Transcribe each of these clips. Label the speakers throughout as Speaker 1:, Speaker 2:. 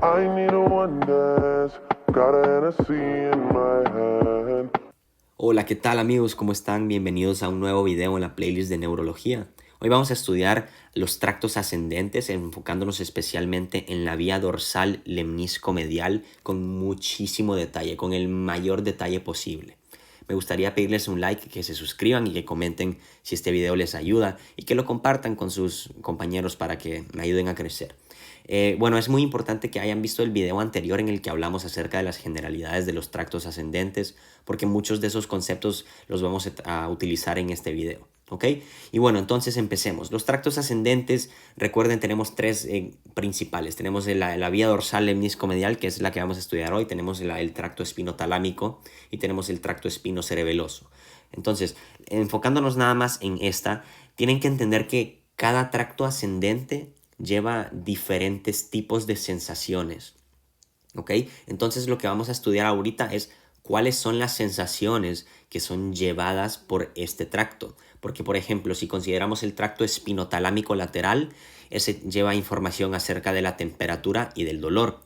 Speaker 1: I need a one dance, got a Hennessy in my hand.
Speaker 2: Hola, ¿qué tal amigos? ¿Cómo están? Bienvenidos a un nuevo video en la playlist de neurología. Hoy vamos a estudiar los tractos ascendentes, enfocándonos especialmente en la vía dorsal lemnisco-medial con muchísimo detalle, con el mayor detalle posible. Me gustaría pedirles un like, que se suscriban y que comenten si este video les ayuda y que lo compartan con sus compañeros para que me ayuden a crecer. Bueno, es muy importante que hayan visto el video anterior en el que hablamos acerca de las generalidades de los tractos ascendentes, porque muchos de esos conceptos los vamos a utilizar en este video. ¿Ok? Y bueno, entonces empecemos. Los tractos ascendentes, recuerden, tenemos tres principales. Tenemos la vía dorsal lemnisco-medial, que es la que vamos a estudiar hoy. Tenemos el tracto espinotalámico y tenemos el tracto espinocerebeloso. Entonces, enfocándonos nada más en esta, tienen que entender que cada tracto ascendente lleva diferentes tipos de sensaciones. ¿Ok? Entonces lo que vamos a estudiar ahorita es cuáles son las sensaciones que son llevadas por este tracto. Porque, por ejemplo, si consideramos el tracto espinotalámico lateral, ese lleva información acerca de la temperatura y del dolor.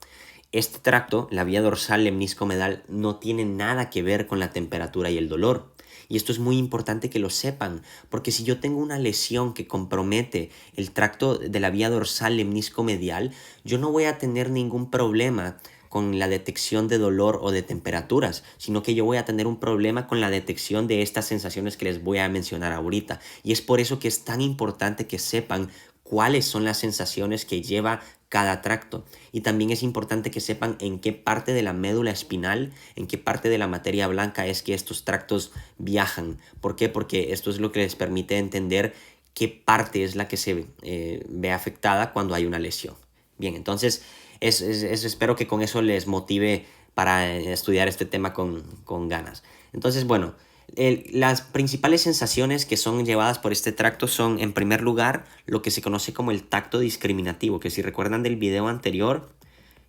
Speaker 2: Este tracto, la vía dorsal lemnisco-medial, no tiene nada que ver con la temperatura y el dolor. Y esto es muy importante que lo sepan, porque si yo tengo una lesión que compromete el tracto de la vía dorsal lemnisco-medial, yo no voy a tener ningún problema con la detección de dolor o de temperaturas, sino que yo voy a tener un problema con la detección de estas sensaciones que les voy a mencionar ahorita. Y es por eso que es tan importante que sepan cuáles son las sensaciones que lleva cada tracto. Y también es importante que sepan en qué parte de la médula espinal, en qué parte de la materia blanca es que estos tractos viajan. ¿Por qué? Porque esto es lo que les permite entender qué parte es la que se ve afectada cuando hay una lesión. Bien, entonces espero que con eso les motive para estudiar este tema con ganas. Entonces, bueno, las principales sensaciones que son llevadas por este tracto son, en primer lugar, lo que se conoce como el tacto discriminativo, que si recuerdan del video anterior,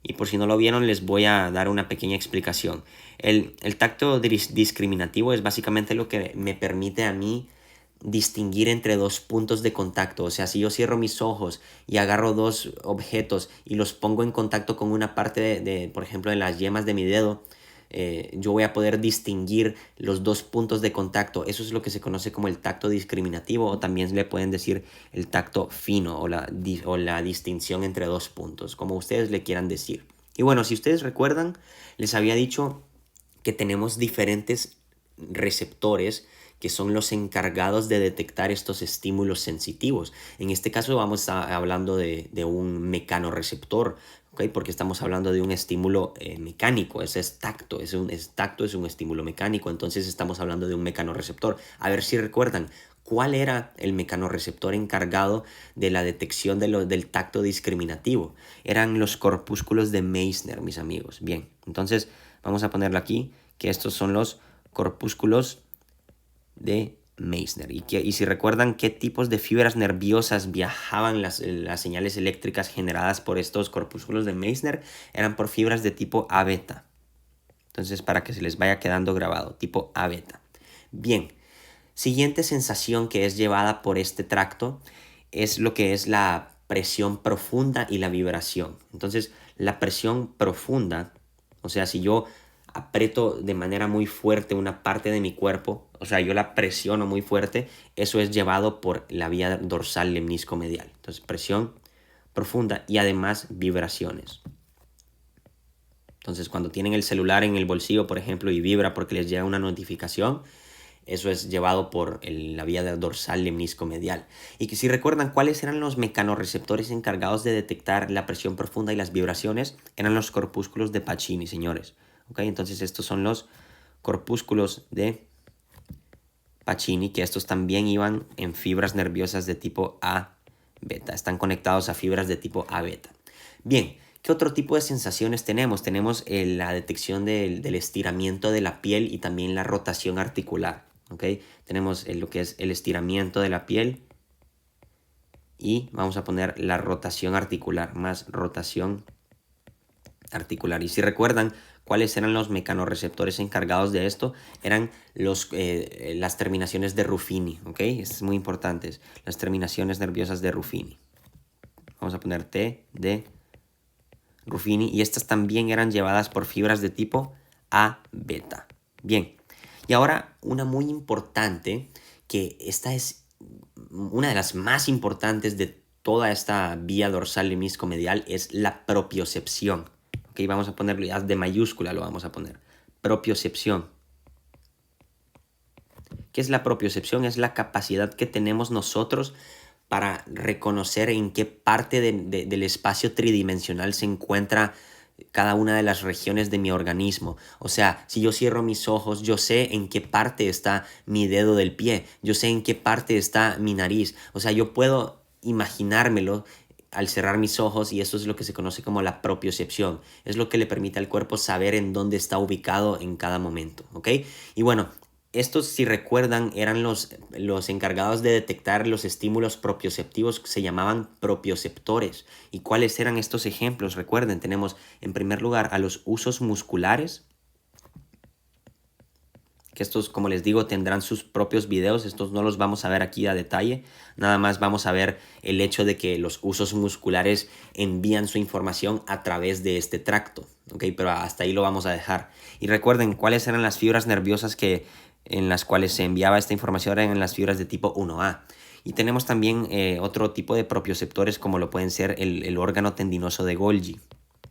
Speaker 2: y por si no lo vieron, les voy a dar una pequeña explicación. El tacto discriminativo es básicamente lo que me permite a mí distinguir entre dos puntos de contacto. O sea, si yo cierro mis ojos y agarro dos objetos y los pongo en contacto con una parte por ejemplo, de las yemas de mi dedo, yo voy a poder distinguir los dos puntos de contacto. Eso es lo que se conoce como el tacto discriminativo, o también le pueden decir el tacto fino o la distinción entre dos puntos, como ustedes le quieran decir. Y bueno, si ustedes recuerdan, les había dicho que tenemos diferentes receptores que son los encargados de detectar estos estímulos sensitivos. En este caso vamos a estar hablando de un mecanorreceptor, ¿okay? Porque estamos hablando de un estímulo mecánico, ese es tacto, es un estímulo mecánico, entonces estamos hablando de un mecanorreceptor. A ver si recuerdan, ¿cuál era el mecanorreceptor encargado de la detección del tacto discriminativo? Eran los corpúsculos de Meissner, mis amigos. Bien, entonces vamos a ponerlo aquí, que estos son los corpúsculos de Meissner. Y si recuerdan qué tipos de fibras nerviosas viajaban las señales eléctricas generadas por estos corpúsculos de Meissner, eran por fibras de tipo A beta. Entonces, para que se les vaya quedando grabado, tipo A beta. Bien, siguiente sensación que es llevada por este tracto es lo que es la presión profunda y la vibración. Entonces, la presión profunda, o sea, si yo aprieto de manera muy fuerte una parte de mi cuerpo, o sea, yo la presiono muy fuerte, eso es llevado por la vía dorsal lemnisco-medial. Entonces, presión profunda y además vibraciones. Entonces, cuando tienen el celular en el bolsillo, por ejemplo, y vibra porque les llega una notificación, eso es llevado por la vía dorsal lemnisco-medial. Y que si recuerdan cuáles eran los mecanorreceptores encargados de detectar la presión profunda y las vibraciones, eran los corpúsculos de Pacini, señores. ¿Okay? Entonces estos son los corpúsculos de Pacini, que estos también iban en fibras nerviosas de tipo A beta. Están conectados a fibras de tipo A beta. Bien, ¿qué otro tipo de sensaciones tenemos? Tenemos la detección del estiramiento de la piel y también la rotación articular. ¿Okay? Tenemos lo que es el estiramiento de la piel y vamos a poner la rotación articular, más rotación articular. Y si recuerdan cuáles eran los mecanorreceptores encargados de esto, eran las terminaciones de Ruffini, ¿ok? Esto es muy importante, las terminaciones nerviosas de Ruffini. Vamos a poner T de Ruffini, y estas también eran llevadas por fibras de tipo A beta. Bien, y ahora una muy importante, que esta es una de las más importantes de toda esta vía dorsal lemniscomedial, es la propiocepción. Ok, vamos a ponerlo ya de mayúscula, lo vamos a poner. Propiocepción. ¿Qué es la propiocepción? Es la capacidad que tenemos nosotros para reconocer en qué parte del espacio tridimensional se encuentra cada una de las regiones de mi organismo. O sea, si yo cierro mis ojos, yo sé en qué parte está mi dedo del pie, yo sé en qué parte está mi nariz. O sea, yo puedo imaginármelo al cerrar mis ojos, y eso es lo que se conoce como la propiocepción. Es lo que le permite al cuerpo saber en dónde está ubicado en cada momento, ¿ok? Y bueno, estos, si recuerdan, eran los encargados de detectar los estímulos propioceptivos, que se llamaban propioceptores. ¿Y cuáles eran estos ejemplos? Recuerden, tenemos en primer lugar a los usos musculares, que estos, como les digo, tendrán sus propios videos. Estos no los vamos a ver aquí a detalle. Nada más vamos a ver el hecho de que los usos musculares envían su información a través de este tracto, ¿ok? Pero hasta ahí lo vamos a dejar. Y recuerden, ¿cuáles eran las fibras nerviosas en las cuales se enviaba esta información? Eran las fibras de tipo 1A. Y tenemos también otro tipo de propioceptores, como lo pueden ser el órgano tendinoso de Golgi,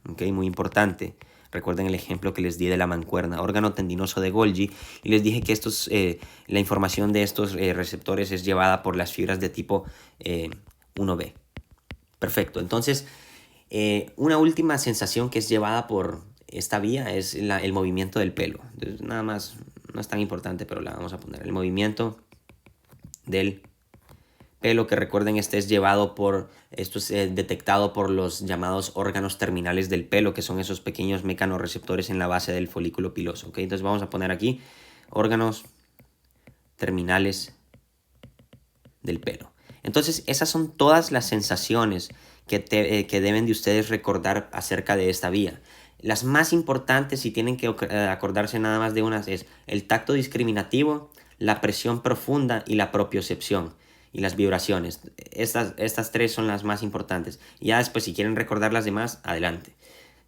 Speaker 2: ¿ok? Muy importante. Recuerden el ejemplo que les di de la mancuerna, órgano tendinoso de Golgi, y les dije que la información de estos receptores es llevada por las fibras de tipo 1B. Perfecto, entonces una última sensación que es llevada por esta vía es el movimiento del pelo. Entonces, nada más, no es tan importante, pero la vamos a poner. El movimiento del pelo, que recuerden, este es llevado esto es detectado por los llamados órganos terminales del pelo, que son esos pequeños mecanorreceptores en la base del folículo piloso, ¿ok? Entonces vamos a poner aquí órganos terminales del pelo. Entonces esas son todas las sensaciones que deben de ustedes recordar acerca de esta vía. Las más importantes, si tienen que acordarse nada más de unas, es el tacto discriminativo, la presión profunda y la propiocepción y las vibraciones. Estas tres son las más importantes. Y ya después, si quieren recordar las demás, adelante.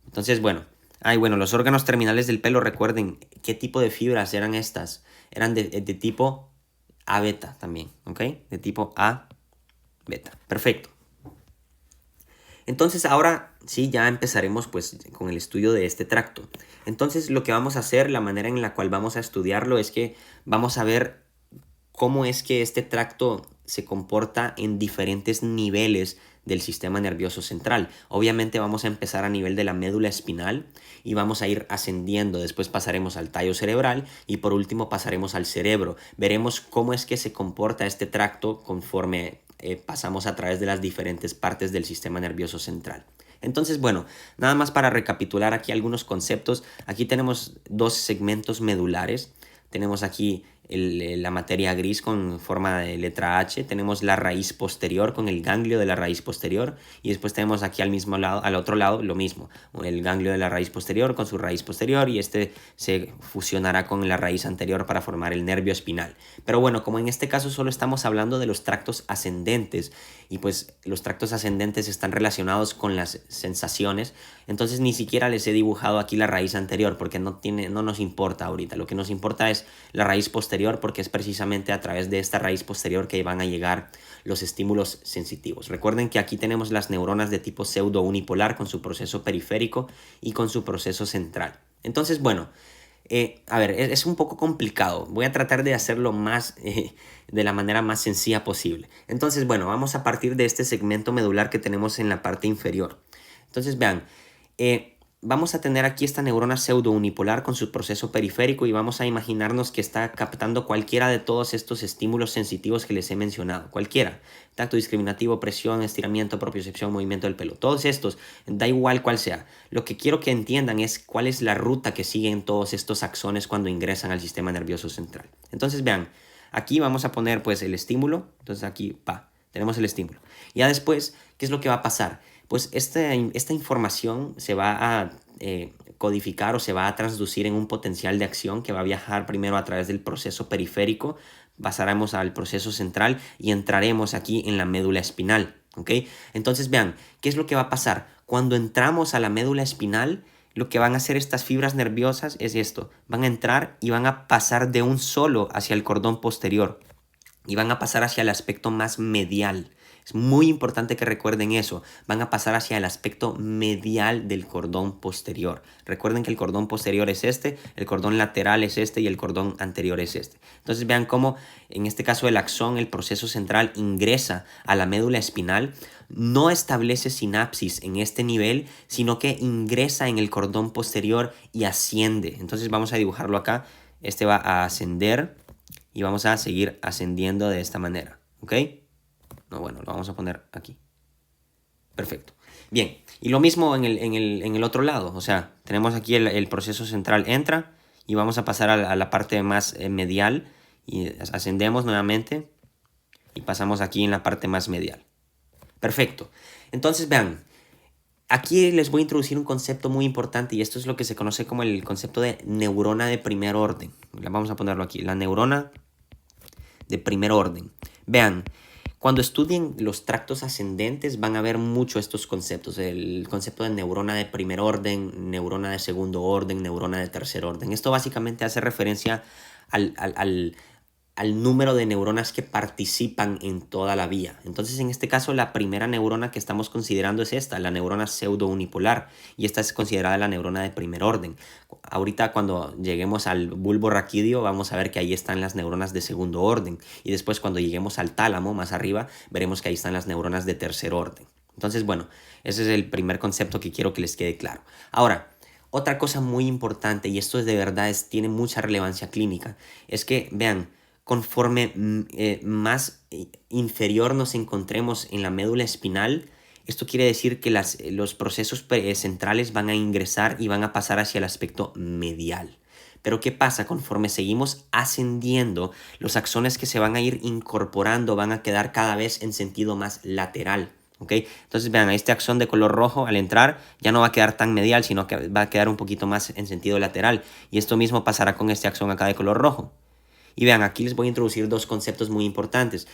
Speaker 2: Entonces, bueno. Los órganos terminales del pelo, recuerden qué tipo de fibras eran estas. Eran de tipo A beta también, ¿ok? De tipo A beta. Perfecto. Entonces ahora sí, ya empezaremos pues con el estudio de este tracto. Entonces lo que vamos a hacer, la manera en la cual vamos a estudiarlo, es que vamos a ver cómo es que este tracto se comporta en diferentes niveles del sistema nervioso central. Obviamente vamos a empezar a nivel de la médula espinal y vamos a ir ascendiendo. Después pasaremos al tallo cerebral y por último pasaremos al cerebro. Veremos cómo es que se comporta este tracto conforme pasamos a través de las diferentes partes del sistema nervioso central. Entonces, bueno, nada más para recapitular aquí algunos conceptos. Aquí tenemos dos segmentos medulares. Tenemos aquí la materia gris con forma de letra H, tenemos la raíz posterior con el ganglio de la raíz posterior, y después tenemos aquí al otro lado lo mismo, el ganglio de la raíz posterior con su raíz posterior, y este se fusionará con la raíz anterior para formar el nervio espinal. Pero bueno, como en este caso solo estamos hablando de los tractos ascendentes, y pues los tractos ascendentes están relacionados con las sensaciones, entonces ni siquiera les he dibujado aquí la raíz anterior porque no nos importa ahorita. Lo que nos importa es la raíz posterior, porque es precisamente a través de esta raíz posterior que van a llegar los estímulos sensitivos. Recuerden que aquí tenemos las neuronas de tipo pseudo unipolar con su proceso periférico y con su proceso central. Entonces, bueno, es un poco complicado. Voy a tratar de hacerlo de la manera más sencilla posible. Entonces, bueno, vamos a partir de este segmento medular que tenemos en la parte inferior. Entonces, vean, vamos a tener aquí esta neurona pseudo unipolar con su proceso periférico y vamos a imaginarnos que está captando cualquiera de todos estos estímulos sensitivos que les he mencionado. Cualquiera. Tacto discriminativo, presión, estiramiento, propiocepción, movimiento del pelo. Todos estos, da igual cuál sea. Lo que quiero que entiendan es cuál es la ruta que siguen todos estos axones cuando ingresan al sistema nervioso central. Entonces vean, aquí vamos a poner pues el estímulo. Entonces aquí, tenemos el estímulo. Ya después, ¿qué es lo que va a pasar? Pues esta información se va a codificar o se va a transducir en un potencial de acción que va a viajar primero a través del proceso periférico, pasaremos al proceso central y entraremos aquí en la médula espinal. ¿Ok? Entonces vean, ¿qué es lo que va a pasar? Cuando entramos a la médula espinal, lo que van a hacer estas fibras nerviosas es esto. Van a entrar y van a pasar de un solo hacia el cordón posterior. Y van a pasar hacia el aspecto más medial. Es muy importante que recuerden eso. Van a pasar hacia el aspecto medial del cordón posterior. Recuerden que el cordón posterior es este, el cordón lateral es este y el cordón anterior es este. Entonces vean cómo en este caso el axón, el proceso central, ingresa a la médula espinal. No establece sinapsis en este nivel, sino que ingresa en el cordón posterior y asciende. Entonces vamos a dibujarlo acá. Este va a ascender y vamos a seguir ascendiendo de esta manera. ¿Ok? No, bueno, lo vamos a poner aquí. Perfecto. Bien, y lo mismo en el otro lado. O sea, tenemos aquí el proceso central entra y vamos a pasar a la parte más medial y ascendemos nuevamente y pasamos aquí en la parte más medial. Perfecto. Entonces vean, aquí les voy a introducir un concepto muy importante y esto es lo que se conoce como el concepto de neurona de primer orden. Vamos a ponerlo aquí, la neurona de primer orden. Vean, cuando estudien los tractos ascendentes van a ver mucho estos conceptos. El concepto de neurona de primer orden, neurona de segundo orden, neurona de tercer orden. Esto básicamente hace referencia al número de neuronas que participan en toda la vía. Entonces, en este caso, la primera neurona que estamos considerando es esta, la neurona pseudounipolar, y esta es considerada la neurona de primer orden. Ahorita, cuando lleguemos al bulbo raquídeo, vamos a ver que ahí están las neuronas de segundo orden, y después cuando lleguemos al tálamo, más arriba, veremos que ahí están las neuronas de tercer orden. Entonces, bueno, ese es el primer concepto que quiero que les quede claro. Ahora, otra cosa muy importante, y esto es de verdad tiene mucha relevancia clínica, es que, vean, conforme más inferior nos encontremos en la médula espinal, esto quiere decir que los procesos centrales van a ingresar y van a pasar hacia el aspecto medial. Pero ¿qué pasa? Conforme seguimos ascendiendo, los axones que se van a ir incorporando van a quedar cada vez en sentido más lateral. ¿Okay? Entonces vean, este axón de color rojo al entrar ya no va a quedar tan medial, sino que va a quedar un poquito más en sentido lateral. Y esto mismo pasará con este axón acá de color rojo. Y vean, aquí les voy a introducir dos conceptos muy importantes.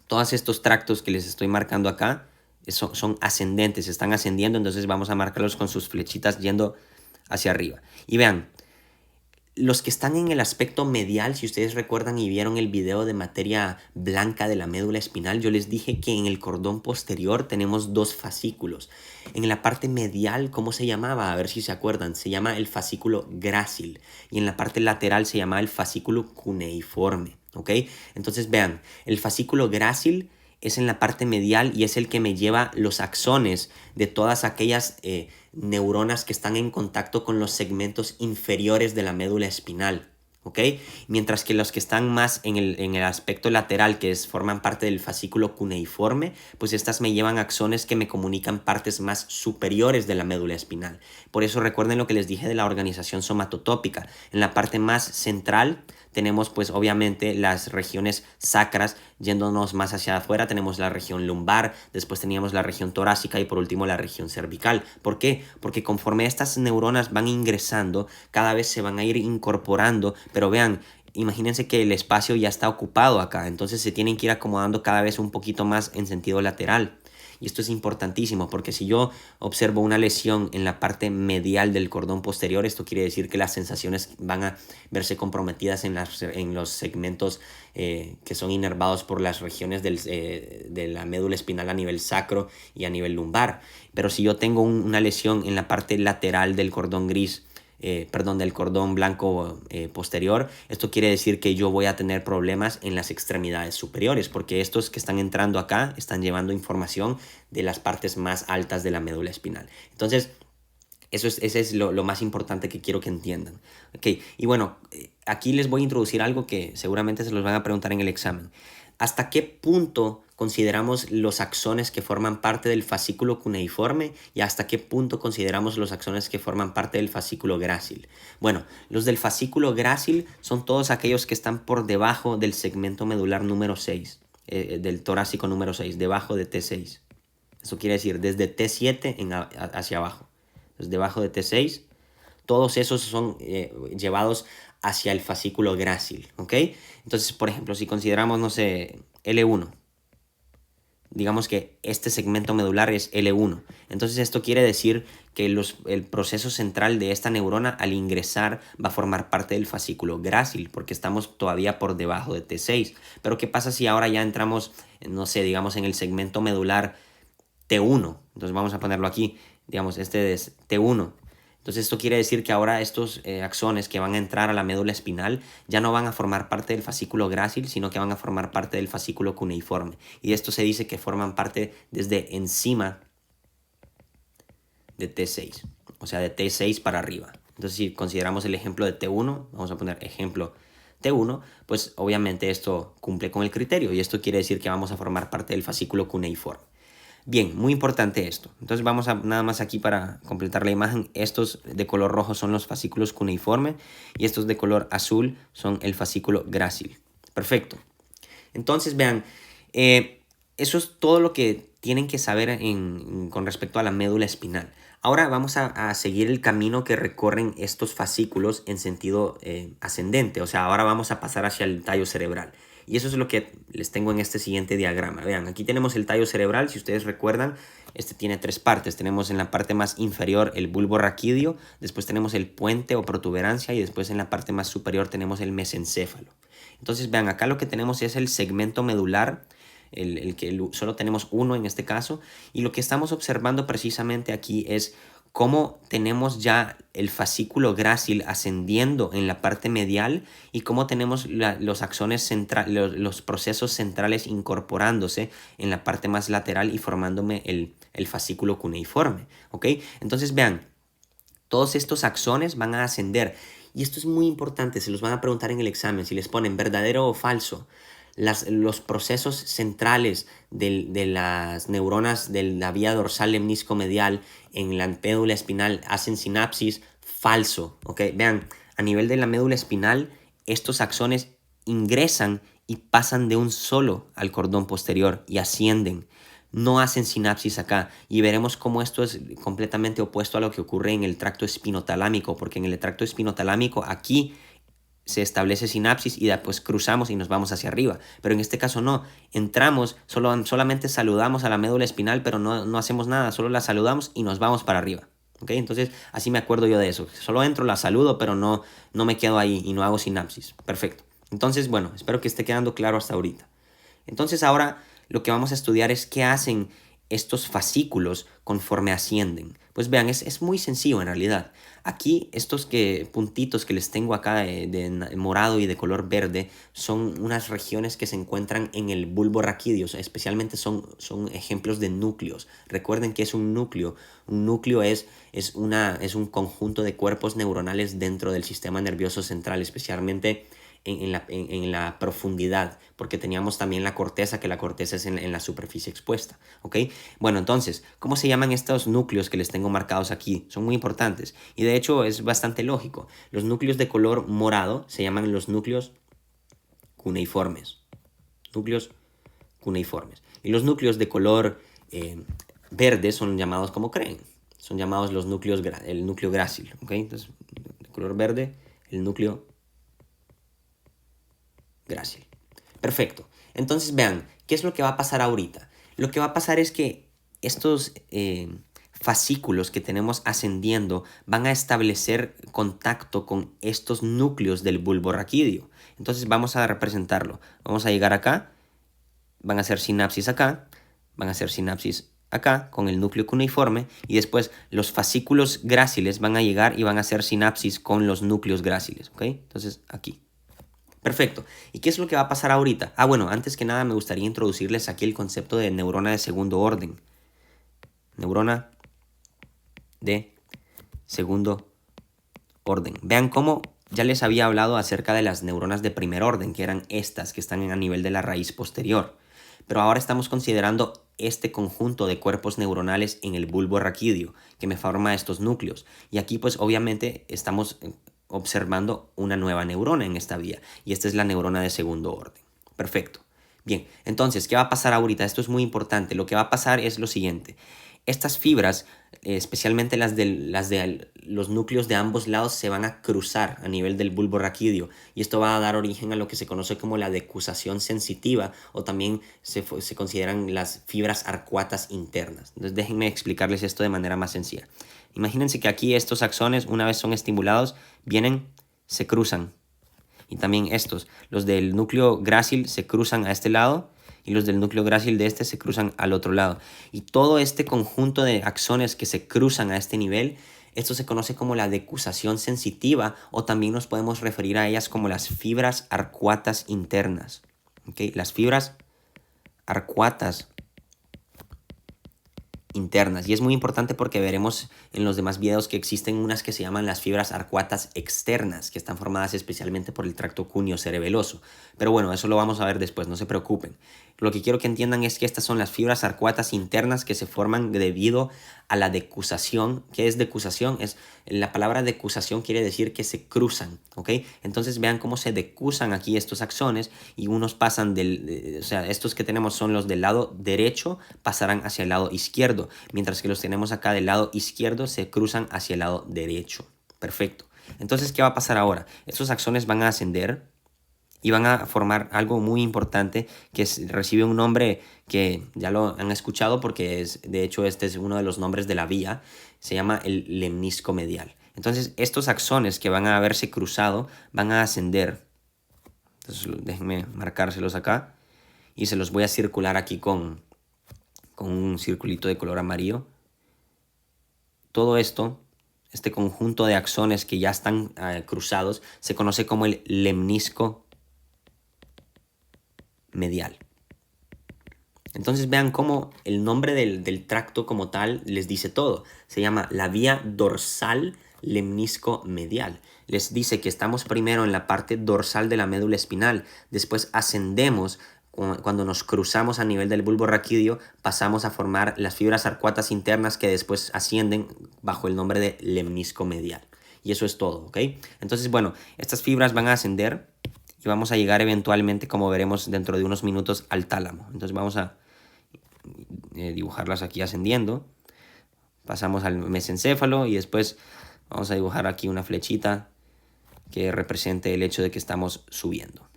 Speaker 2: Todos estos tractos que les estoy marcando acá son ascendentes, están ascendiendo, entonces vamos a marcarlos con sus flechitas yendo hacia arriba. Y vean, los que están en el aspecto medial, si ustedes recuerdan y vieron el video de materia blanca de la médula espinal, yo les dije que en el cordón posterior tenemos dos fascículos. En la parte medial, ¿cómo se llamaba? A ver si se acuerdan. Se llama el fascículo grácil. Y en la parte lateral se llama el fascículo cuneiforme. ¿Ok? Entonces vean, el fascículo grácil es en la parte medial y es el que me lleva los axones de todas aquellas neuronas que están en contacto con los segmentos inferiores de la médula espinal. ¿Ok? Mientras que los que están más en el aspecto lateral, forman parte del fascículo cuneiforme, pues estas me llevan axones que me comunican partes más superiores de la médula espinal. Por eso recuerden lo que les dije de la organización somatotópica. En la parte más central tenemos pues obviamente las regiones sacras, yéndonos más hacia afuera tenemos la región lumbar, después teníamos la región torácica y por último la región cervical. ¿Por qué? Porque conforme estas neuronas van ingresando, cada vez se van a ir incorporando, pero vean, imagínense que el espacio ya está ocupado acá, entonces se tienen que ir acomodando cada vez un poquito más en sentido lateral. Y esto es importantísimo porque si yo observo una lesión en la parte medial del cordón posterior, esto quiere decir que las sensaciones van a verse comprometidas en los segmentos que son inervados por las regiones de la médula espinal a nivel sacro y a nivel lumbar. Pero si yo tengo una lesión en la parte lateral del cordón gris, del cordón blanco posterior, esto quiere decir que yo voy a tener problemas en las extremidades superiores, porque estos que están entrando acá están llevando información de las partes más altas de la médula espinal. Entonces, ese es lo más importante que quiero que entiendan. Okay. Y bueno, aquí les voy a introducir algo que seguramente se los van a preguntar en el examen. ¿Hasta qué punto consideramos los axones que forman parte del fascículo cuneiforme y hasta qué punto consideramos los axones que forman parte del fascículo grácil? Bueno, los del fascículo grácil son todos aquellos que están por debajo del segmento medular número 6, del torácico número 6, debajo de T6. Eso quiere decir desde T7 hacia abajo. Entonces, debajo de T6, todos esos son llevados hacia el fascículo grácil, ¿ok? Entonces, por ejemplo, si consideramos, no sé, L1, digamos que este segmento medular es L1. Entonces esto quiere decir que el proceso central de esta neurona al ingresar va a formar parte del fascículo grácil, porque estamos todavía por debajo de T6. Pero ¿qué pasa si ahora ya entramos, no sé, digamos en el segmento medular T1? Entonces vamos a ponerlo aquí, digamos, este es T1. Entonces esto quiere decir que ahora estos axones que van a entrar a la médula espinal ya no van a formar parte del fascículo grácil, sino que van a formar parte del fascículo cuneiforme. Y esto se dice que forman parte desde encima de T6, o sea, de T6 para arriba. Entonces si consideramos el ejemplo de T1, vamos a poner ejemplo T1, pues obviamente esto cumple con el criterio y esto quiere decir que vamos a formar parte del fascículo cuneiforme. Bien, muy importante esto. Entonces vamos a nada más aquí para completar la imagen. Estos de color rojo son los fascículos cuneiforme y estos de color azul son el fascículo grácil. Perfecto. Entonces vean, eso es todo lo que tienen que saber con respecto a la médula espinal. Ahora vamos a seguir el camino que recorren estos fascículos en sentido ascendente. O sea, ahora vamos a pasar hacia el tallo cerebral. Y eso es lo que les tengo en este siguiente diagrama. Vean, aquí tenemos el tallo cerebral. Si ustedes recuerdan, este tiene tres partes. Tenemos en la parte más inferior el bulbo raquídeo, después tenemos el puente o protuberancia y después en la parte más superior tenemos el mesencéfalo. Entonces vean, acá lo que tenemos es el segmento medular, el que solo tenemos uno en este caso, y lo que estamos observando precisamente aquí es cómo tenemos ya el fascículo grácil ascendiendo en la parte medial y cómo tenemos los axones centrales, los procesos centrales incorporándose en la parte más lateral y formándome el fascículo cuneiforme, ¿ok? Entonces vean, todos estos axones van a ascender y esto es muy importante, se los van a preguntar en el examen, si les ponen verdadero o falso. Los procesos centrales de las neuronas de la vía dorsal lemnisco-medial en la médula espinal hacen sinapsis, falso, ¿ok? Vean, a nivel de la médula espinal, estos axones ingresan y pasan de un solo al cordón posterior y ascienden. No hacen sinapsis acá y veremos cómo esto es completamente opuesto a lo que ocurre en el tracto espinotalámico, porque en el tracto espinotalámico aquí se establece sinapsis y después cruzamos y nos vamos hacia arriba. Pero en este caso no, entramos, solamente saludamos a la médula espinal, pero no hacemos nada, solo la saludamos y nos vamos para arriba. ¿Okay? Entonces así me acuerdo yo de eso. Solo entro, la saludo, pero no me quedo ahí y no hago sinapsis. Perfecto. Entonces, bueno, espero que esté quedando claro hasta ahorita. Entonces ahora lo que vamos a estudiar es qué hacen estos fascículos conforme ascienden. Pues vean, es muy sencillo en realidad. Aquí estos puntitos que les tengo acá de morado y de color verde son unas regiones que se encuentran en el bulbo raquídeo, especialmente son ejemplos de núcleos. Recuerden que es un núcleo. Un núcleo es un conjunto de cuerpos neuronales dentro del sistema nervioso central, especialmente en la profundidad, porque teníamos también la corteza, que la corteza es en la superficie expuesta, ¿ok? Bueno, entonces, ¿cómo se llaman estos núcleos que les tengo marcados aquí? Son muy importantes y de hecho es bastante lógico. Los núcleos de color morado se llaman los núcleos cuneiformes. Núcleos cuneiformes. Y los núcleos de color verde son llamados como creen. Son llamados el núcleo grácil, ¿ok? Entonces, de color verde, el núcleo grácil. Perfecto. Entonces vean, ¿qué es lo que va a pasar ahorita? Lo que va a pasar es que estos fascículos que tenemos ascendiendo van a establecer contacto con estos núcleos del bulbo raquídeo. Entonces vamos a representarlo. Vamos a llegar acá, van a hacer sinapsis acá, van a hacer sinapsis acá con el núcleo cuneiforme y después los fascículos gráciles van a llegar y van a hacer sinapsis con los núcleos gráciles, ¿ok? Entonces aquí. Perfecto. ¿Y qué es lo que va a pasar ahorita? Bueno, antes que nada me gustaría introducirles aquí el concepto de neurona de segundo orden. Neurona de segundo orden. Vean cómo ya les había hablado acerca de las neuronas de primer orden, que eran estas que están a nivel de la raíz posterior. Pero ahora estamos considerando este conjunto de cuerpos neuronales en el bulbo raquídeo, que me forma estos núcleos. Y aquí pues obviamente estamos observando una nueva neurona en esta vía, y esta es la neurona de segundo orden. Perfecto. Bien, entonces, ¿qué va a pasar ahorita? Esto es muy importante. Lo que va a pasar es lo siguiente. estas fibras, especialmente las de los núcleos de ambos lados, se van a cruzar a nivel del bulbo raquídeo y esto va a dar origen a lo que se conoce como la decusación sensitiva o también se consideran las fibras arcuatas internas. Entonces déjenme explicarles esto de manera más sencilla. Imagínense que aquí estos axones, una vez son estimulados, vienen, se cruzan. Y también estos, los del núcleo grácil se cruzan a este lado y los del núcleo grácil de este se cruzan al otro lado. Y todo este conjunto de axones que se cruzan a este nivel, esto se conoce como la decusación sensitiva o también nos podemos referir a ellas como las fibras arcuatas internas. ¿Okay? Las fibras arcuatas internas. Y es muy importante porque veremos en los demás videos que existen unas que se llaman las fibras arcuatas externas, que están formadas especialmente por el tracto cúneo cerebeloso. Pero bueno, eso lo vamos a ver después, no se preocupen. Lo que quiero que entiendan es que estas son las fibras arcuatas internas que se forman debido a la decusación. ¿Qué es decusación? La palabra decusación quiere decir que se cruzan, ¿ok? Entonces vean cómo se decusan aquí estos axones y unos pasan o sea, estos que tenemos son los del lado derecho, pasarán hacia el lado izquierdo, mientras que los tenemos acá del lado izquierdo se cruzan hacia el lado derecho. Perfecto. Entonces, ¿qué va a pasar ahora? Estos axones van a ascender y van a formar algo muy importante que recibe un nombre que ya lo han escuchado porque de hecho este es uno de los nombres de la vía, se llama el lemnisco medial. Entonces estos axones que van a haberse cruzado van a ascender. Entonces déjenme marcárselos acá y se los voy a circular aquí con un circulito de color amarillo. Todo esto, este conjunto de axones que ya están cruzados, se conoce como el lemnisco medial. Entonces vean cómo el nombre del tracto como tal les dice todo. Se llama la vía dorsal lemnisco medial. Les dice que estamos primero en la parte dorsal de la médula espinal, después ascendemos. Cuando nos cruzamos a nivel del bulbo raquídeo, pasamos a formar las fibras arcuatas internas que después ascienden bajo el nombre de lemnisco medial. Y eso es todo, ¿ok? Entonces, bueno, estas fibras van a ascender y vamos a llegar eventualmente, como veremos dentro de unos minutos, al tálamo. Entonces vamos a dibujarlas aquí ascendiendo. Pasamos al mesencéfalo y después vamos a dibujar aquí una flechita que represente el hecho de que estamos subiendo.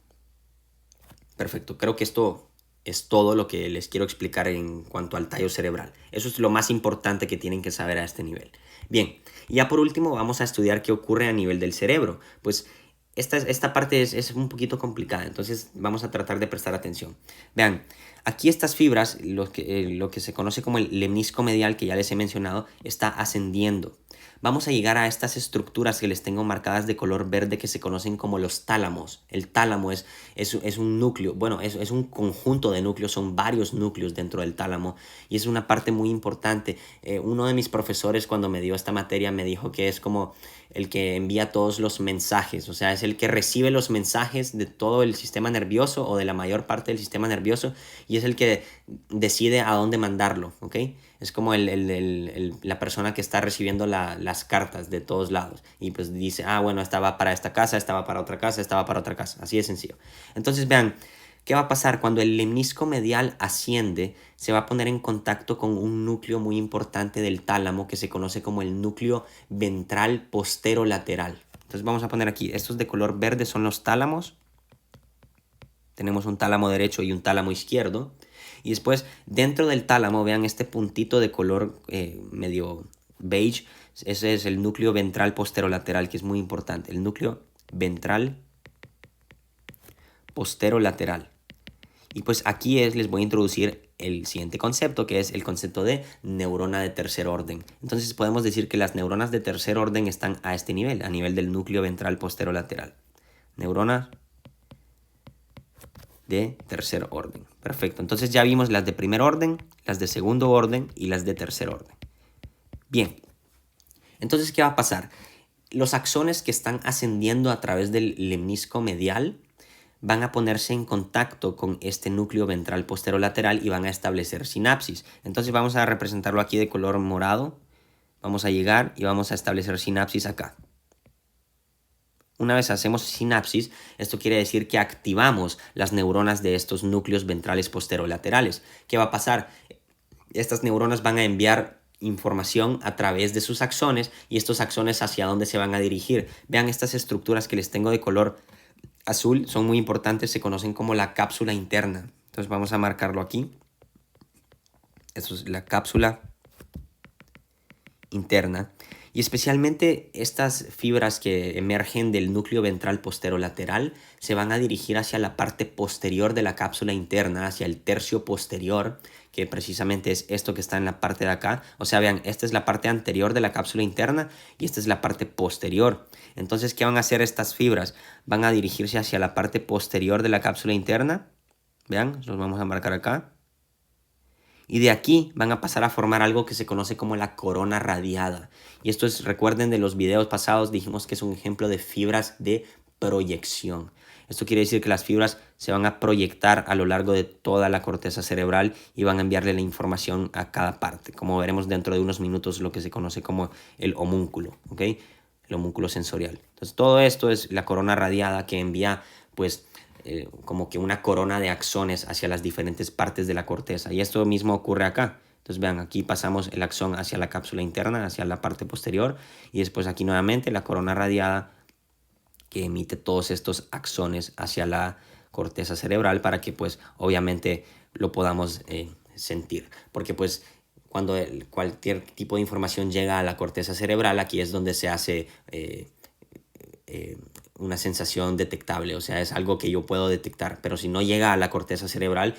Speaker 2: Perfecto, creo que esto es todo lo que les quiero explicar en cuanto al tallo cerebral. Eso es lo más importante que tienen que saber a este nivel. Bien, y ya por último vamos a estudiar qué ocurre a nivel del cerebro. Pues esta parte es un poquito complicada, entonces vamos a tratar de prestar atención. Vean, aquí estas fibras, lo que se conoce como el lemnisco medial, que ya les he mencionado, está ascendiendo. Vamos a llegar a estas estructuras que les tengo marcadas de color verde que se conocen como los tálamos. El tálamo es un núcleo, bueno, es un conjunto de núcleos, son varios núcleos dentro del tálamo y es una parte muy importante. Uno de mis profesores cuando me dio esta materia me dijo que es como el que envía todos los mensajes, o sea, es el que recibe los mensajes de todo el sistema nervioso o de la mayor parte del sistema nervioso y es el que decide a dónde mandarlo, ¿ok? Es como la persona que está recibiendo las cartas de todos lados y pues dice, ah, bueno, esta va para esta casa, esta va para otra casa, esta va para otra casa, así de sencillo. Entonces vean, ¿qué va a pasar? Cuando el lemnisco medial asciende, se va a poner en contacto con un núcleo muy importante del tálamo que se conoce como el núcleo ventral posterolateral. Entonces vamos a poner aquí, estos de color verde son los tálamos. Tenemos un tálamo derecho y un tálamo izquierdo. Y después, dentro del tálamo, vean este puntito de color medio beige. Ese es el núcleo ventral posterolateral, que es muy importante. El núcleo ventral posterolateral. Y pues aquí les voy a introducir el siguiente concepto, que es el concepto de neurona de tercer orden. Entonces podemos decir que las neuronas de tercer orden están a este nivel, a nivel del núcleo ventral posterolateral. Neuronas de tercer orden. Perfecto. Entonces ya vimos las de primer orden, las de segundo orden y las de tercer orden. Bien. Entonces, ¿qué va a pasar? Los axones que están ascendiendo a través del lemnisco medial van a ponerse en contacto con este núcleo ventral posterolateral y van a establecer sinapsis. Entonces vamos a representarlo aquí de color morado. Vamos a llegar y vamos a establecer sinapsis acá. Una vez hacemos sinapsis, esto quiere decir que activamos las neuronas de estos núcleos ventrales posterolaterales. ¿Qué va a pasar? Estas neuronas van a enviar información a través de sus axones y estos axones hacia dónde se van a dirigir. Vean estas estructuras que les tengo de color azul, son muy importantes, se conocen como la cápsula interna. Entonces vamos a marcarlo aquí. Esto es la cápsula interna. Y especialmente estas fibras que emergen del núcleo ventral posterolateral se van a dirigir hacia la parte posterior de la cápsula interna, hacia el tercio posterior, que precisamente es esto que está en la parte de acá. O sea, vean, esta es la parte anterior de la cápsula interna y esta es la parte posterior. Entonces, ¿qué van a hacer estas fibras? Van a dirigirse hacia la parte posterior de la cápsula interna. Vean, los vamos a marcar acá. Y de aquí van a pasar a formar algo que se conoce como la corona radiada. Y esto es, recuerden de los videos pasados, dijimos que es un ejemplo de fibras de proyección. Esto quiere decir que las fibras se van a proyectar a lo largo de toda la corteza cerebral y van a enviarle la información a cada parte. Como veremos dentro de unos minutos, lo que se conoce como el homúnculo, ¿ok? El homúnculo sensorial. Entonces todo esto es la corona radiada que envía, pues, como que una corona de axones hacia las diferentes partes de la corteza. Y esto mismo ocurre acá. Entonces vean, aquí pasamos el axón hacia la cápsula interna, hacia la parte posterior, y después aquí nuevamente la corona radiada que emite todos estos axones hacia la corteza cerebral para que pues obviamente lo podamos sentir. Porque pues cuando cualquier tipo de información llega a la corteza cerebral, aquí es donde se hace una sensación detectable, o sea, es algo que yo puedo detectar, pero si no llega a la corteza cerebral,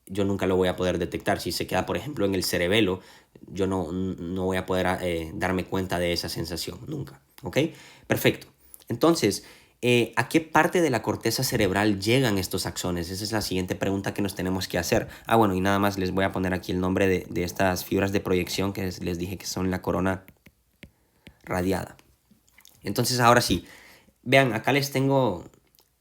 Speaker 2: yo nunca lo voy a poder detectar. Si se queda, por ejemplo, en el cerebelo, yo no voy a poder darme cuenta de esa sensación, nunca, ¿ok? Perfecto. Entonces, ¿a qué parte de la corteza cerebral llegan estos axones? Esa es la siguiente pregunta que nos tenemos que hacer. Bueno, y nada más les voy a poner aquí el nombre de estas fibras de proyección que les dije que son la corona radiada. Entonces, ahora sí, vean, acá les tengo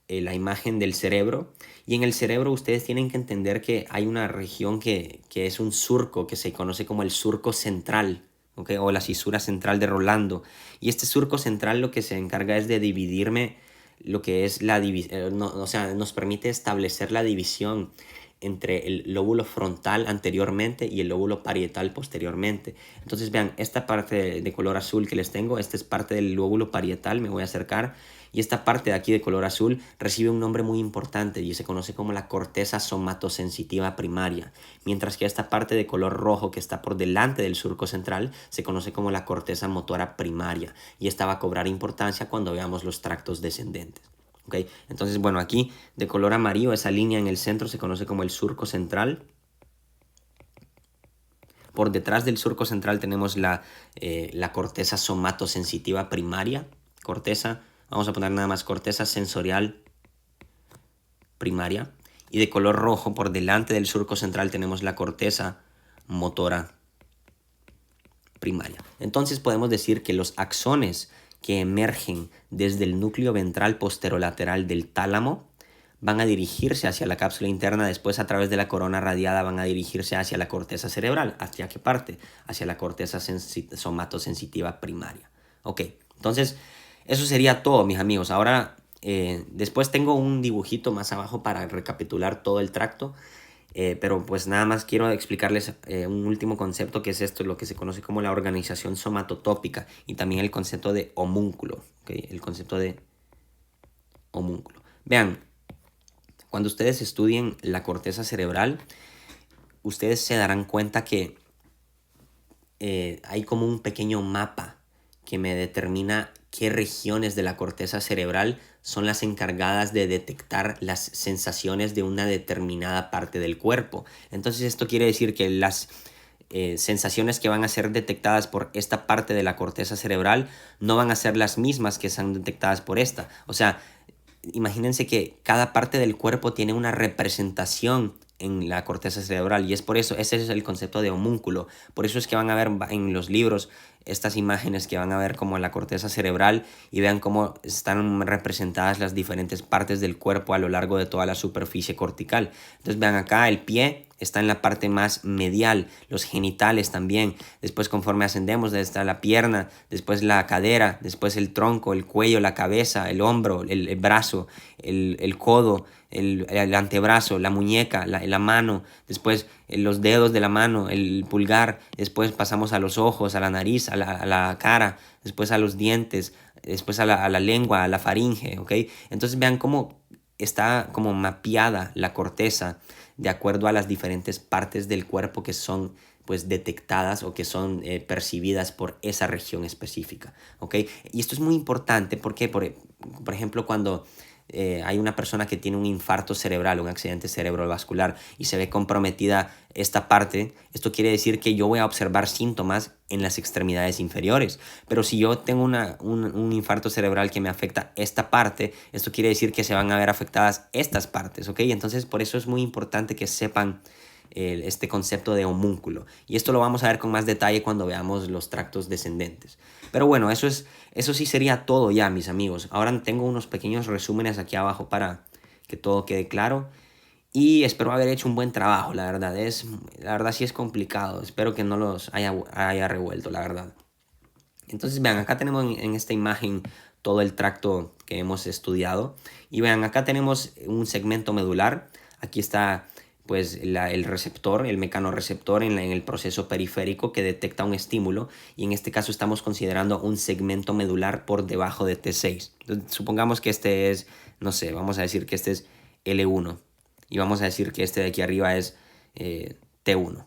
Speaker 2: la imagen del cerebro, y en el cerebro ustedes tienen que entender que hay una región que es un surco que se conoce como el surco central, ¿okay? O la cisura central de Rolando, y este surco central lo que se encarga es de dividirme lo que es la división, o sea, nos permite establecer la división entre el lóbulo frontal anteriormente y el lóbulo parietal posteriormente. Entonces vean, esta parte de color azul que les tengo, esta es parte del lóbulo parietal, me voy a acercar, y esta parte de aquí de color azul recibe un nombre muy importante y se conoce como la corteza somatosensitiva primaria, mientras que esta parte de color rojo que está por delante del surco central se conoce como la corteza motora primaria, y esta va a cobrar importancia cuando veamos los tractos descendentes. Okay. Entonces, bueno, aquí de color amarillo, esa línea en el centro se conoce como el surco central. Por detrás del surco central tenemos la corteza somatosensitiva primaria. Corteza, vamos a poner nada más corteza sensorial primaria. Y de color rojo, por delante del surco central tenemos la corteza motora primaria. Entonces podemos decir que los axones que emergen desde el núcleo ventral posterolateral del tálamo van a dirigirse hacia la cápsula interna, después a través de la corona radiada van a dirigirse hacia la corteza cerebral. ¿Hacia qué parte? Hacia la corteza somatosensitiva primaria. Ok, entonces eso sería todo, mis amigos. Ahora, después tengo un dibujito más abajo para recapitular todo el tracto. Pero pues nada más quiero explicarles un último concepto, que es esto, lo que se conoce como la organización somatotópica, y también el concepto de homúnculo, ¿okay? El concepto de homúnculo. Vean, cuando ustedes estudien la corteza cerebral, ustedes se darán cuenta que hay como un pequeño mapa que me determina qué regiones de la corteza cerebral son las encargadas de detectar las sensaciones de una determinada parte del cuerpo. Entonces esto quiere decir que las sensaciones que van a ser detectadas por esta parte de la corteza cerebral no van a ser las mismas que son detectadas por esta. O sea, imagínense que cada parte del cuerpo tiene una representación en la corteza cerebral, y es por eso, ese es el concepto de homúnculo. Por eso es que van a ver en los libros estas imágenes que van a ver como la corteza cerebral, y vean cómo están representadas las diferentes partes del cuerpo a lo largo de toda la superficie cortical. Entonces vean acá el pie está en la parte más medial, los genitales también. Después, conforme ascendemos, está la pierna, después la cadera, después el tronco, el cuello, la cabeza, el hombro, el brazo, el codo, el antebrazo, la muñeca, la mano, después los dedos de la mano, el pulgar, después pasamos a los ojos, a la nariz, a la cara, después a los dientes, después a la lengua, a la faringe, ¿ok? Entonces vean cómo está como mapeada la corteza de acuerdo a las diferentes partes del cuerpo que son pues detectadas o que son percibidas por esa región específica, ¿ok? Y esto es muy importante porque, por ejemplo, cuando hay una persona que tiene un infarto cerebral, un accidente cerebrovascular y se ve comprometida esta parte, esto quiere decir que yo voy a observar síntomas en las extremidades inferiores. Pero si yo tengo un infarto cerebral que me afecta esta parte, esto quiere decir que se van a ver afectadas estas partes, ¿ok? Entonces por eso es muy importante que sepan este concepto de homúnculo. Y esto lo vamos a ver con más detalle cuando veamos los tractos descendentes. Pero bueno, eso sí sería todo ya, mis amigos. Ahora tengo unos pequeños resúmenes aquí abajo para que todo quede claro. Y espero haber hecho un buen trabajo, la verdad. La verdad sí es complicado. Espero que no los haya revuelto, la verdad. Entonces vean, acá tenemos en esta imagen todo el tracto que hemos estudiado. Y vean, acá tenemos un segmento medular. Aquí está pues el receptor, el mecanorreceptor en el proceso periférico que detecta un estímulo, y en este caso estamos considerando un segmento medular por debajo de T6. Entonces, supongamos que este es, no sé, vamos a decir que este es L1 y vamos a decir que este de aquí arriba es T1.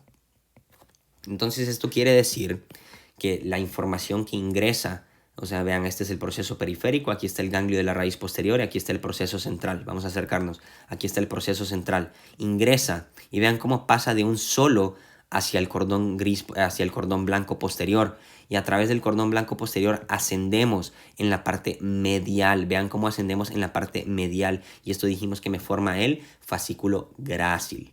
Speaker 2: Entonces esto quiere decir que la información que ingresa, o sea, vean, este es el proceso periférico, aquí está el ganglio de la raíz posterior y aquí está el proceso central. Vamos a acercarnos. Aquí está el proceso central. Ingresa y vean cómo pasa de un solo hacia el cordón gris, hacia el cordón blanco posterior. Y a través del cordón blanco posterior ascendemos en la parte medial. Vean cómo ascendemos en la parte medial. Y esto dijimos que me forma el fascículo grácil.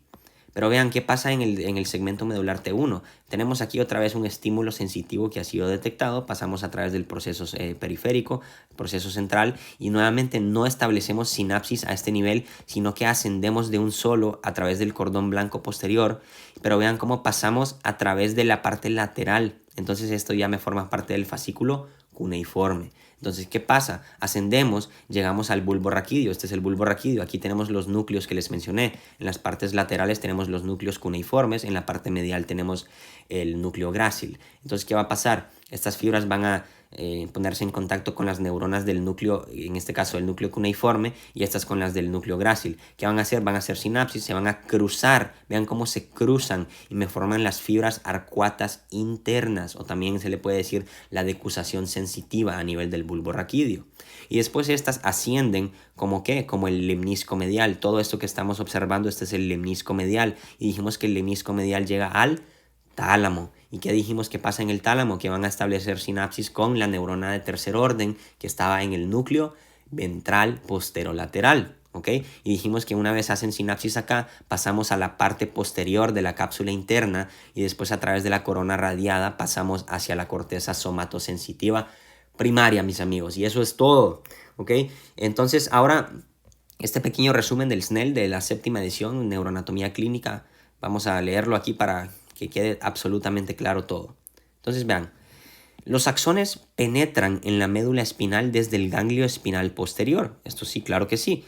Speaker 2: Pero vean qué pasa en el segmento medular T1. Tenemos aquí otra vez un estímulo sensitivo que ha sido detectado. Pasamos a través del proceso periférico, proceso central, y nuevamente no establecemos sinapsis a este nivel, sino que ascendemos de un solo a través del cordón blanco posterior. Pero vean cómo pasamos a través de la parte lateral. Entonces esto ya me forma parte del fascículo cuneiforme. Entonces, ¿qué pasa? Ascendemos, llegamos al bulbo raquídeo. Este es el bulbo raquídeo. Aquí tenemos los núcleos que les mencioné. En las partes laterales tenemos los núcleos cuneiformes. En la parte medial tenemos el núcleo grácil. Entonces, ¿qué va a pasar? Estas fibras van a ponerse en contacto con las neuronas del núcleo, en este caso el núcleo cuneiforme, y estas con las del núcleo grácil. ¿Qué van a hacer? Van a hacer sinapsis, se van a cruzar. Vean cómo se cruzan y me forman las fibras arcuatas internas, o también se le puede decir la decusación sensitiva a nivel del bulbo raquídeo. Y después estas ascienden como ¿qué? Como el lemnisco medial. Todo esto que estamos observando, este es el lemnisco medial. Y dijimos que el lemnisco medial llega al tálamo. ¿Y qué dijimos que pasa en el tálamo? Que van a establecer sinapsis con la neurona de tercer orden que estaba en el núcleo ventral posterolateral, ¿ok? Y dijimos que una vez hacen sinapsis acá, pasamos a la parte posterior de la cápsula interna y después a través de la corona radiada pasamos hacia la corteza somatosensitiva primaria, mis amigos. Y eso es todo, ¿ok? Entonces ahora este pequeño resumen del SNEL de la 7ª edición, Neuroanatomía Clínica, vamos a leerlo aquí para que quede absolutamente claro todo. Entonces vean, los axones penetran en la médula espinal desde el ganglio espinal posterior, esto sí, claro que sí,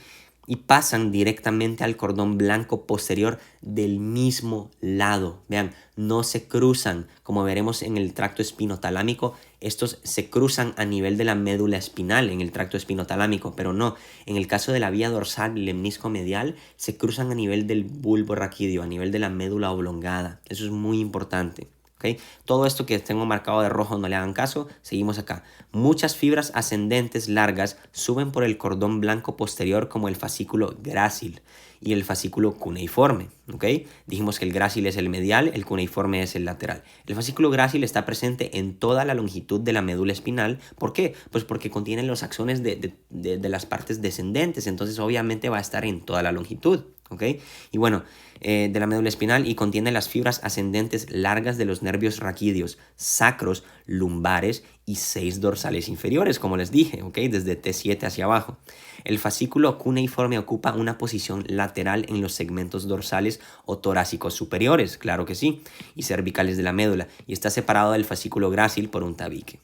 Speaker 2: y pasan directamente al cordón blanco posterior del mismo lado. Vean, no se cruzan, como veremos en el tracto espinotalámico, estos se cruzan a nivel de la médula espinal en el tracto espinotalámico, pero no, en el caso de la vía dorsal y lemnisco medial, se cruzan a nivel del bulbo raquídeo, a nivel de la médula oblongada. Eso es muy importante. ¿Okay? Todo esto que tengo marcado de rojo, no le hagan caso, seguimos acá. Muchas fibras ascendentes largas suben por el cordón blanco posterior como el fascículo grácil y el fascículo cuneiforme. ¿Okay? Dijimos que el grácil es el medial, el cuneiforme es el lateral. El fascículo grácil está presente en toda la longitud de la médula espinal. ¿Por qué? Pues porque contiene los axones de las partes descendentes, entonces obviamente va a estar en toda la longitud. ¿ok? Y bueno, de la médula espinal y contiene las fibras ascendentes largas de los nervios raquídeos, sacros, lumbares y 6 dorsales inferiores, como les dije, ¿ok? Desde T7 hacia abajo. El fascículo cuneiforme ocupa una posición lateral en los segmentos dorsales o torácicos superiores, claro que sí, y cervicales de la médula, y está separado del fascículo grácil por un tabique.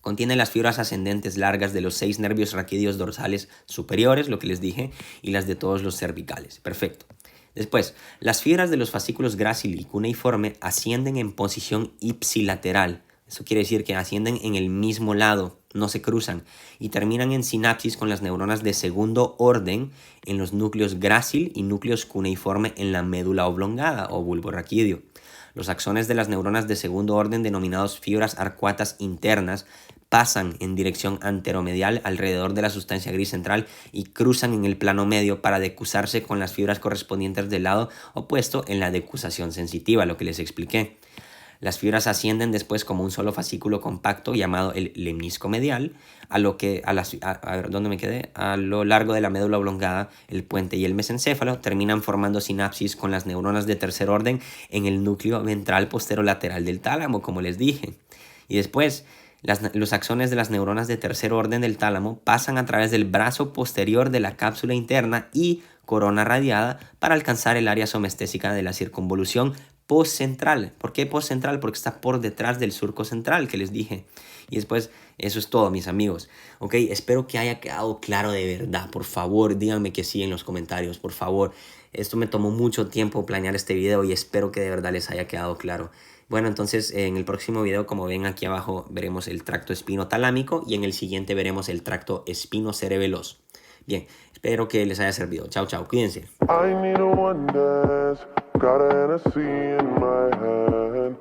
Speaker 2: Contiene las fibras ascendentes largas de los 6 nervios raquídeos dorsales superiores, lo que les dije, y las de todos los cervicales. Perfecto. Después, las fibras de los fascículos grácil y cuneiforme ascienden en posición ipsilateral. Eso quiere decir que ascienden en el mismo lado, no se cruzan, y terminan en sinapsis con las neuronas de segundo orden en los núcleos grácil y núcleos cuneiforme en la médula oblongada o bulbo raquídeo. Los axones de las neuronas de segundo orden, denominados fibras arcuatas internas, pasan en dirección anteromedial alrededor de la sustancia gris central y cruzan en el plano medio para decusarse con las fibras correspondientes del lado opuesto en la decusación sensitiva, lo que les expliqué. Las fibras ascienden después como un solo fascículo compacto llamado el lemnisco medial, a lo largo de la médula oblongada, el puente y el mesencéfalo terminan formando sinapsis con las neuronas de tercer orden en el núcleo ventral posterolateral del tálamo, como les dije. Y después, los axones de las neuronas de tercer orden del tálamo pasan a través del brazo posterior de la cápsula interna y corona radiada para alcanzar el área somestésica de la circunvolución postcentral. ¿Por qué postcentral? Porque está por detrás del surco central que les dije. Y después, eso es todo, mis amigos. Ok, espero que haya quedado claro de verdad. Por favor, díganme que sí en los comentarios, por favor. Esto me tomó mucho tiempo planear este video y espero que de verdad les haya quedado claro. Bueno, entonces en el próximo video, como ven aquí abajo, veremos el tracto espinotalámico y en el siguiente veremos el tracto espinocerebeloso. Bien, espero que les haya servido. Chao, chao, cuídense.
Speaker 1: I need a one dance, got a Hennessy in my hand.